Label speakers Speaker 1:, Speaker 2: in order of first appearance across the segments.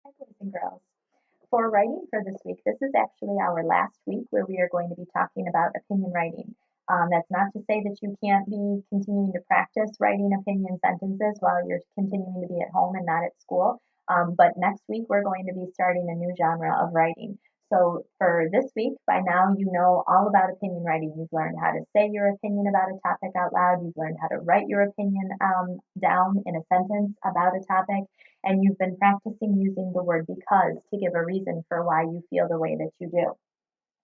Speaker 1: Hi, boys and girls. For writing for this week, this is actually our last week where we are going to be talking about opinion writing. That's not to say that you can't be continuing to practice writing opinion sentences while you're continuing to be at home and not at school. But next week, we're going to be starting a new genre of writing. So for this week, by now, you know all about opinion writing. You've learned how to say your opinion about a topic out loud. You've learned how to write your opinion down in a sentence about a topic, and you've been practicing using the word because to give a reason for why you feel the way that you do.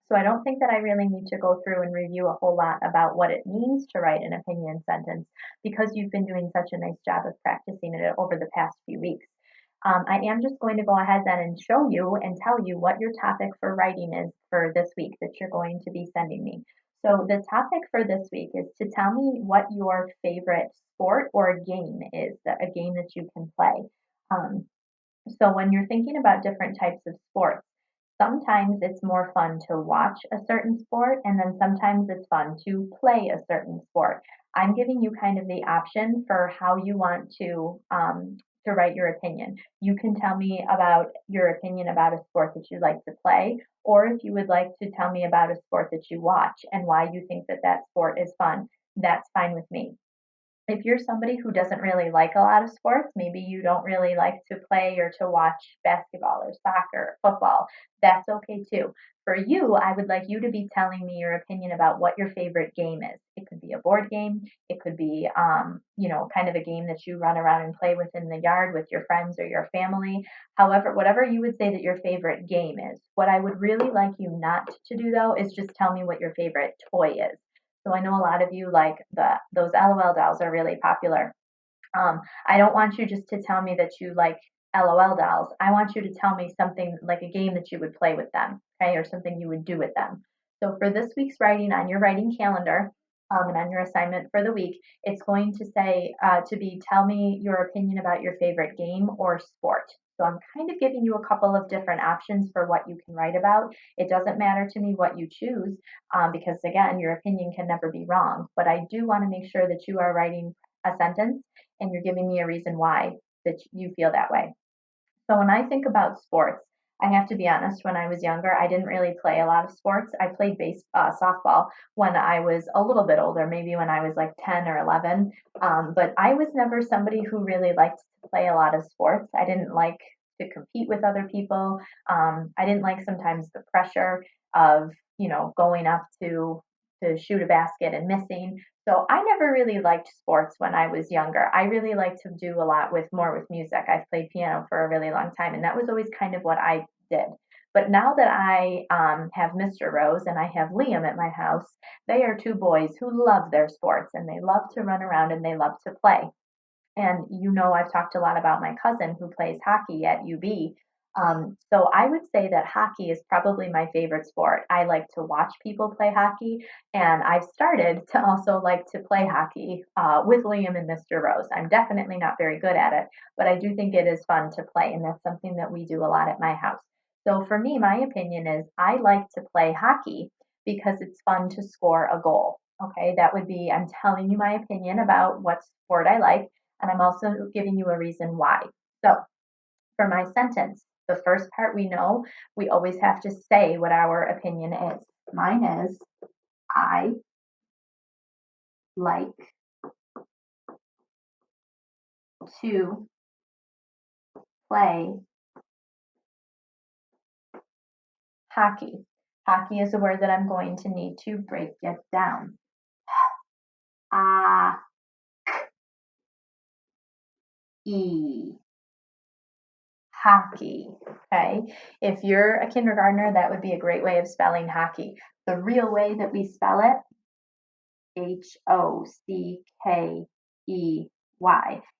Speaker 1: So I don't think that I really need to go through and review a whole lot about what it means to write an opinion sentence because you've been doing such a nice job of practicing it over the past few weeks. I am just going to go ahead then and show you and tell you what your topic for writing is for this week that you're going to be sending me. So the topic for this week is to tell me what your favorite sport or game is, a game that you can play. Um, so when you're thinking about different types of sports, sometimes it's more fun to watch a certain sport, and then sometimes it's fun to play a certain sport. I'm giving you kind of the option for how you want to write your opinion. You can tell me about your opinion about a sport that you like to play, or if you would like to tell me about a sport that you watch and why you think that that sport is fun, that's fine with me. If you're somebody who doesn't really like a lot of sports, maybe you don't really like to play or to watch basketball or soccer, or football, that's okay too. For you, I would like you to be telling me your opinion about what your favorite game is. It could be a board game. It could be, kind of a game that you run around and play with in the yard with your friends or your family. However, whatever you would say that your favorite game is. What I would really like you not to do though is just tell me what your favorite toy is. So I know a lot of you like those LOL dolls are really popular. I don't want you just to tell me that you like LOL dolls. I want you to tell me something like a game that you would play with them, okay, or something you would do with them. So for this week's writing on your writing calendar, and on your assignment for the week, it's going to say tell me your opinion about your favorite game or sport. So I'm kind of giving you a couple of different options for what you can write about. It doesn't matter to me what you choose because again, your opinion can never be wrong. But I do want to make sure that you are writing a sentence and you're giving me a reason why that you feel that way. So when I think about sports, I have to be honest, when I was younger, I didn't really play a lot of sports. I played softball when I was a little bit older, maybe when I was like 10 or 11. But I was never somebody who really liked to play a lot of sports. I didn't like to compete with other people. I didn't like sometimes the pressure of, going up to shoot a basket and missing. So I never really liked sports when I was younger. I really like to do a lot with music. I've played piano for a really long time, and that was always kind of what I did. But now that I have Mr. Rose and I have Liam at my house, they are two boys who love their sports and they love to run around and they love to play. And I've talked a lot about my cousin who plays hockey at UB. So I would say that hockey is probably my favorite sport. I like to watch people play hockey, and I've started to also like to play hockey with Liam and Mr. Rose. I'm definitely not very good at it, but I do think it is fun to play, and that's something that we do a lot at my house. So for me, my opinion is I like to play hockey because it's fun to score a goal. Okay, that would be, I'm telling you my opinion about what sport I like, and I'm also giving you a reason why. So, for my sentence, the first part we know, we always have to say what our opinion is. Mine is, I like to play hockey. Hockey is a word that I'm going to need to break it down. Ah, e, hockey. Okay. If you're a kindergartner, that would be a great way of spelling hockey. The real way that we spell it, Hockey,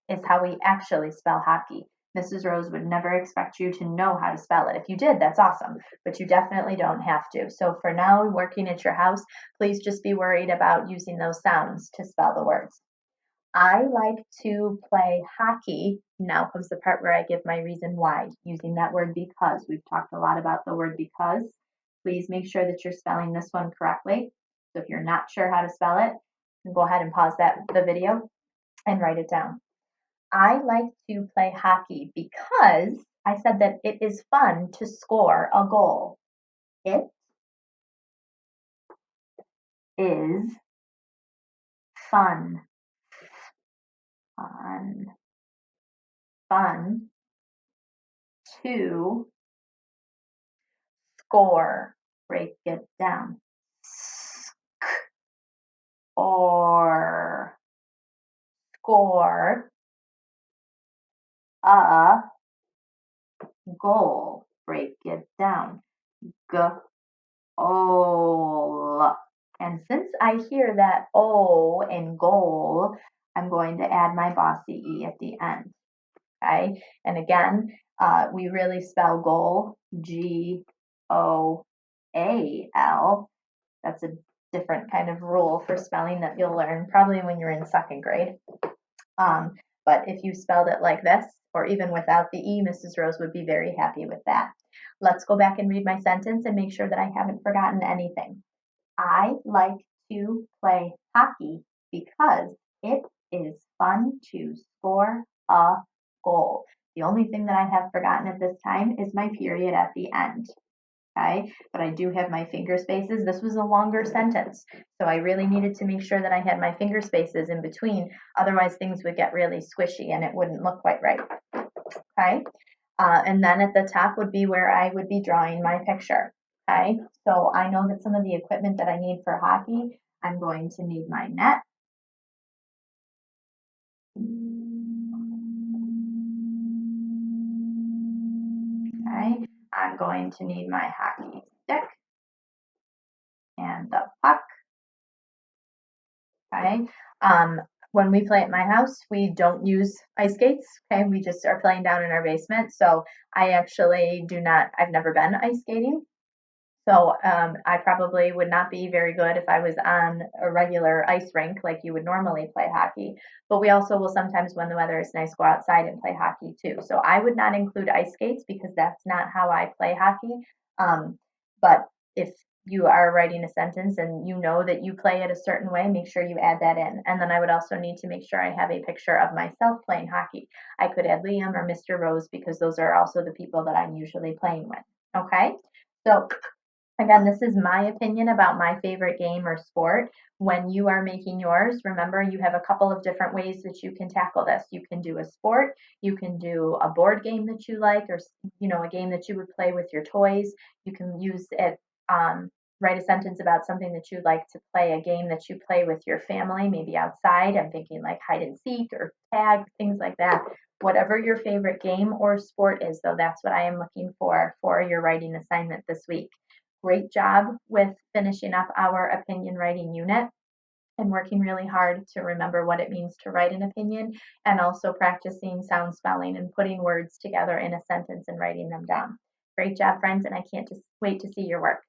Speaker 1: is how we actually spell hockey. Mrs. Rose would never expect you to know how to spell it. If you did, that's awesome, but you definitely don't have to. So for now, working at your house, please just be worried about using those sounds to spell the words. I like to play hockey. Now comes the part where I give my reason why, using that word because. We've talked a lot about the word because. Please make sure that you're spelling this one correctly. So if you're not sure how to spell it, go ahead and pause the video and write it down. I like to play hockey because I said that it is fun to score a goal. It is fun, fun, fun to score. Break it down. Or score a goal. Break it down. Goal. And since I hear that O in goal, I'm going to add my bossy E at the end. Okay. And again, we really spell goal Goal. That's a different kind of rule for spelling that you'll learn probably when you're in second grade. Um, but if you spelled it like this, or even without the E, Mrs. Rose would be very happy with that. Let's go back and read my sentence and make sure that I haven't forgotten anything. I like to play hockey because it is fun to score a goal. The only thing that I have forgotten at this time is my period at the end. Okay, but I do have my finger spaces. This was a longer sentence, so I really needed to make sure that I had my finger spaces in between. Otherwise, things would get really squishy and it wouldn't look quite right. Okay, and then at the top would be where I would be drawing my picture. Okay, so I know that some of the equipment that I need for hockey, I'm going to need my net. Okay, I'm going to need my hockey stick and the puck. Okay. When we play at my house, we don't use ice skates. Okay. We just are playing down in our basement. So I actually do not, I've never been ice skating. So I probably would not be very good if I was on a regular ice rink like you would normally play hockey. But we also will sometimes, when the weather is nice, go outside and play hockey too. So I would not include ice skates because that's not how I play hockey. But if you are writing a sentence and you know that you play it a certain way, make sure you add that in. And then I would also need to make sure I have a picture of myself playing hockey. I could add Liam or Mr. Rose because those are also the people that I'm usually playing with. Okay. So again, this is my opinion about my favorite game or sport. When you are making yours, remember you have a couple of different ways that you can tackle this. You can do a sport, you can do a board game that you like, or a game that you would play with your toys. You can use it, write a sentence about something that you'd like to play, a game that you play with your family, maybe outside. I'm thinking like hide and seek or tag, things like that. Whatever your favorite game or sport is, though, that's what I am looking for your writing assignment this week. Great job with finishing up our opinion writing unit and working really hard to remember what it means to write an opinion, and also practicing sound spelling and putting words together in a sentence and writing them down. Great job, friends, and I can't just wait to see your work.